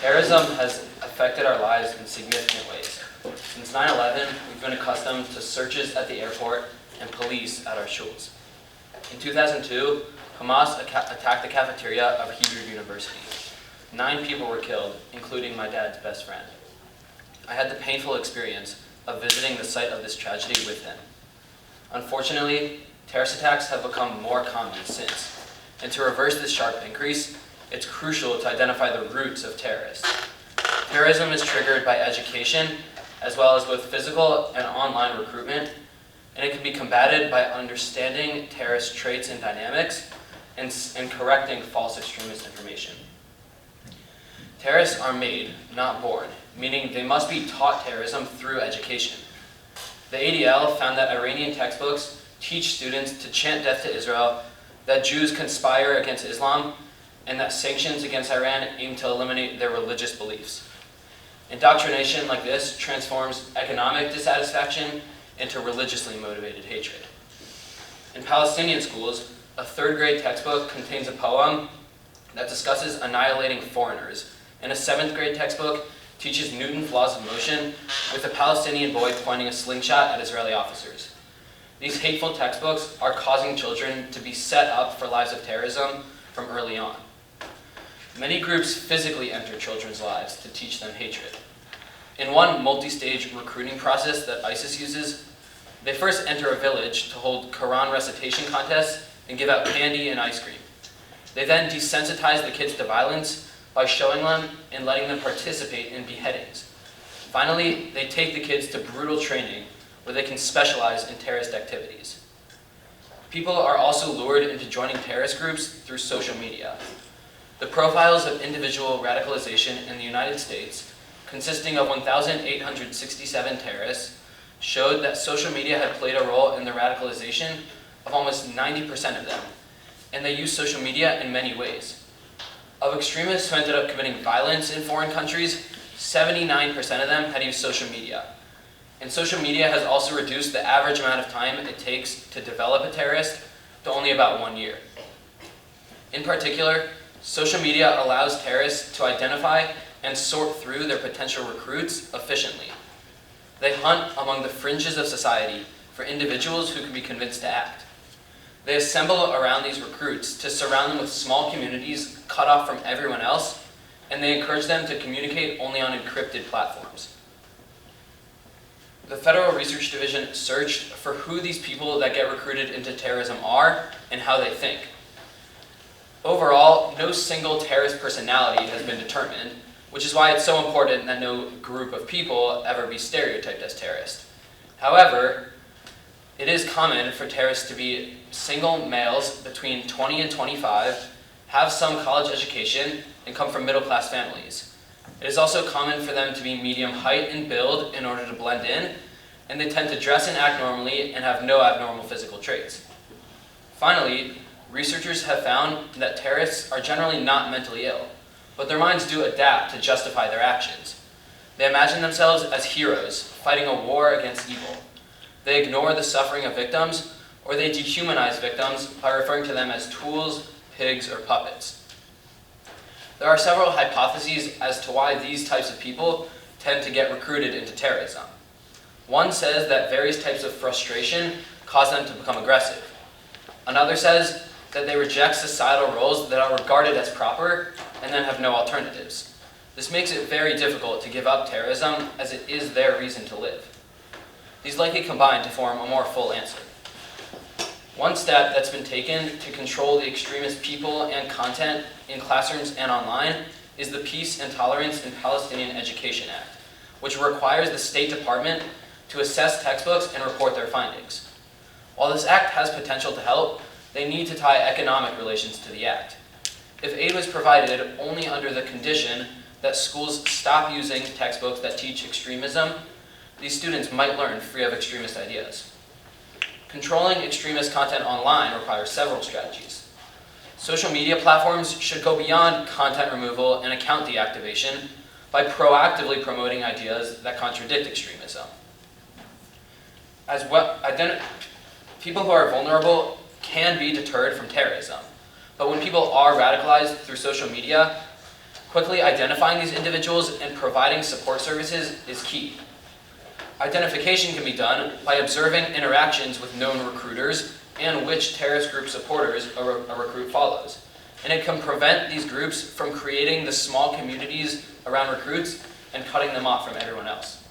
Terrorism has affected our lives in significant ways. Since 9/11, we've been accustomed to searches at the airport and police at our schools. In 2002, Hamas attacked the cafeteria of Hebrew University. 9 people were killed, including my dad's best friend. I had the painful experience of visiting the site of this tragedy with him. Unfortunately, terrorist attacks have become more common since, and to reverse this sharp increase, it's crucial to identify the roots of terrorists. Terrorism is triggered by education, as well as both physical and online recruitment, and it can be combated by understanding terrorist traits and dynamics and correcting false extremist information. Terrorists are made, not born, meaning they must be taught terrorism through education. The ADL found that Iranian textbooks teach students to chant death to Israel, that Jews conspire against Islam, and that sanctions against Iran aim to eliminate their religious beliefs. Indoctrination like this transforms economic dissatisfaction into religiously motivated hatred. In Palestinian schools, a 3rd grade textbook contains a poem that discusses annihilating foreigners, and a 7th grade textbook teaches Newton's laws of motion with a Palestinian boy pointing a slingshot at Israeli officers. These hateful textbooks are causing children to be set up for lives of terrorism from early on. Many groups physically enter children's lives to teach them hatred. In one multi-stage recruiting process that ISIS uses, they first enter a village to hold Quran recitation contests and give out candy and ice cream. They then desensitize the kids to violence by showing them and letting them participate in beheadings. Finally, they take the kids to brutal training where they can specialize in terrorist activities. People are also lured into joining terrorist groups through social media. The profiles of individual radicalization in the United States, consisting of 1,867 terrorists, showed that social media had played a role in the radicalization of almost 90% of them, and they use social media in many ways. Of extremists who ended up committing violence in foreign countries, 79% of them had used social media. And social media has also reduced the average amount of time it takes to develop a terrorist to only about 1 year. In particular, social media allows terrorists to identify and sort through their potential recruits efficiently. They hunt among the fringes of society for individuals who can be convinced to act. They assemble around these recruits to surround them with small communities cut off from everyone else, and they encourage them to communicate only on encrypted platforms. The Federal Research Division searched for who these people that get recruited into terrorism are and how they think. Overall, no single terrorist personality has been determined, which is why it's so important that no group of people ever be stereotyped as terrorists. However, it is common for terrorists to be single males between 20 and 25, have some college education, and come from middle-class families. It is also common for them to be medium height and build in order to blend in, and they tend to dress and act normally and have no abnormal physical traits. Finally, researchers have found that terrorists are generally not mentally ill, but their minds do adapt to justify their actions. They imagine themselves as heroes fighting a war against evil. They ignore the suffering of victims, or they dehumanize victims by referring to them as tools, pigs, or puppets. There are several hypotheses as to why these types of people tend to get recruited into terrorism. One says that various types of frustration cause them to become aggressive. Another says that they reject societal roles that are regarded as proper and then have no alternatives. This makes it very difficult to give up terrorism, as it is their reason to live. These likely combine to form a more full answer. One step that's been taken to control the extremist people and content in classrooms and online is the Peace and Tolerance in Palestinian Education Act, which requires the State Department to assess textbooks and report their findings. While this act has potential to help, they need to tie economic relations to the act. If aid was provided only under the condition that schools stop using textbooks that teach extremism, these students might learn free of extremist ideas. Controlling extremist content online requires several strategies. Social media platforms should go beyond content removal and account deactivation by proactively promoting ideas that contradict extremism. As well, people who are vulnerable can be deterred from terrorism, but when people are radicalized through social media, Quickly identifying these individuals and providing support services is key. Identification can be done by observing interactions with known recruiters and which terrorist group supporters a recruit follows. And it can prevent these groups from creating the small communities around recruits and cutting them off from everyone else.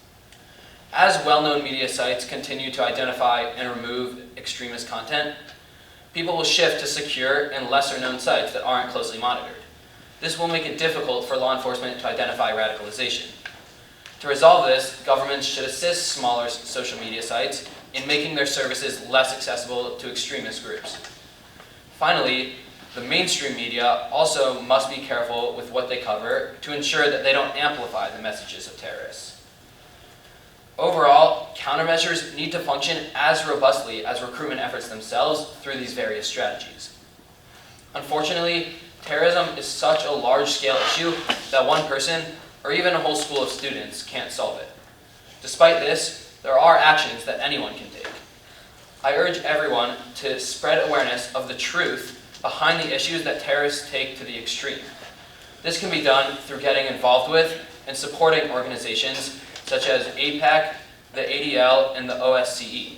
As well-known media sites continue to identify and remove extremist content, people will shift to secure and lesser-known sites that aren't closely monitored. This will make it difficult for law enforcement to identify radicalization. To resolve this, governments should assist smaller social media sites in making their services less accessible to extremist groups. Finally, the mainstream media also must be careful with what they cover to ensure that they don't amplify the messages of terrorists. Overall, countermeasures need to function as robustly as recruitment efforts themselves through these various strategies. Unfortunately, terrorism is such a large-scale issue that one person or even a whole school of students can't solve it. Despite this, there are actions that anyone can take. I urge everyone to spread awareness of the truth behind the issues that terrorists take to the extreme. This can be done through getting involved with and supporting organizations such as APAC, the ADL, and the OSCE.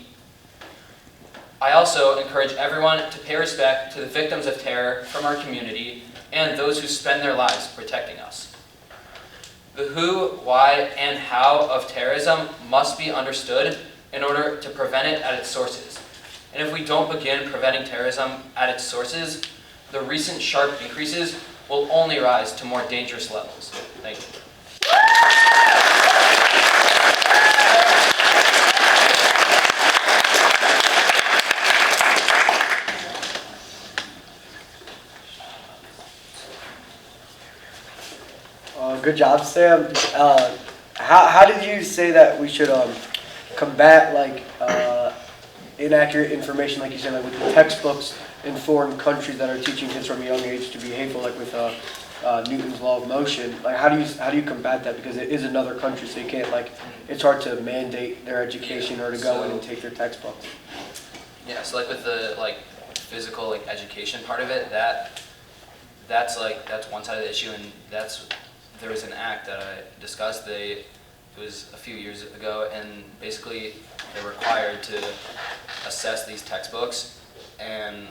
I also encourage everyone to pay respect to the victims of terror from our community and those who spend their lives protecting us. The who, why, and how of terrorism must be understood in order to prevent it at its sources. And if we don't begin preventing terrorism at its sources, the recent sharp increases will only rise to more dangerous levels. Thank you. Good job, Sam. How did you say that we should combat inaccurate information, like you said, like with the textbooks in foreign countries that are teaching kids from a young age to be hateful, like with Newton's law of motion? Like, how do you combat that? Because it is another country, so you can't it's hard to mandate their education or to go in and take their textbooks. Yeah, so with the physical education part of it, that's one side of the issue, and there was an act that I discussed. It was a few years ago, and basically they're required to assess these textbooks and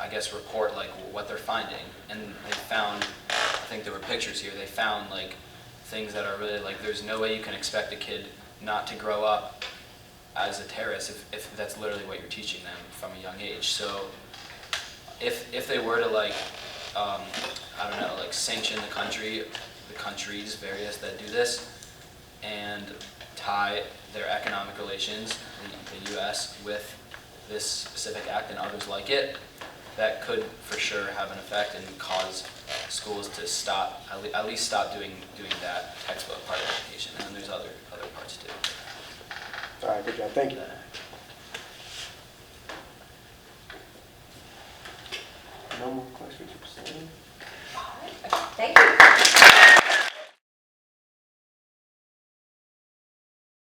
I guess report what they're finding. And they found, I think there were pictures here, they found things that are really there's no way you can expect a kid not to grow up as a terrorist if that's literally what you're teaching them from a young age. So if they were to I don't know, sanction the countries various that do this, and tie their economic relations, the U.S., with this specific act and others like it, that could for sure have an effect and cause schools to stop, at least stop doing that textbook part of education. And then there's other parts too. All right, good job. Thank you. No more questions for Sam? Thank you.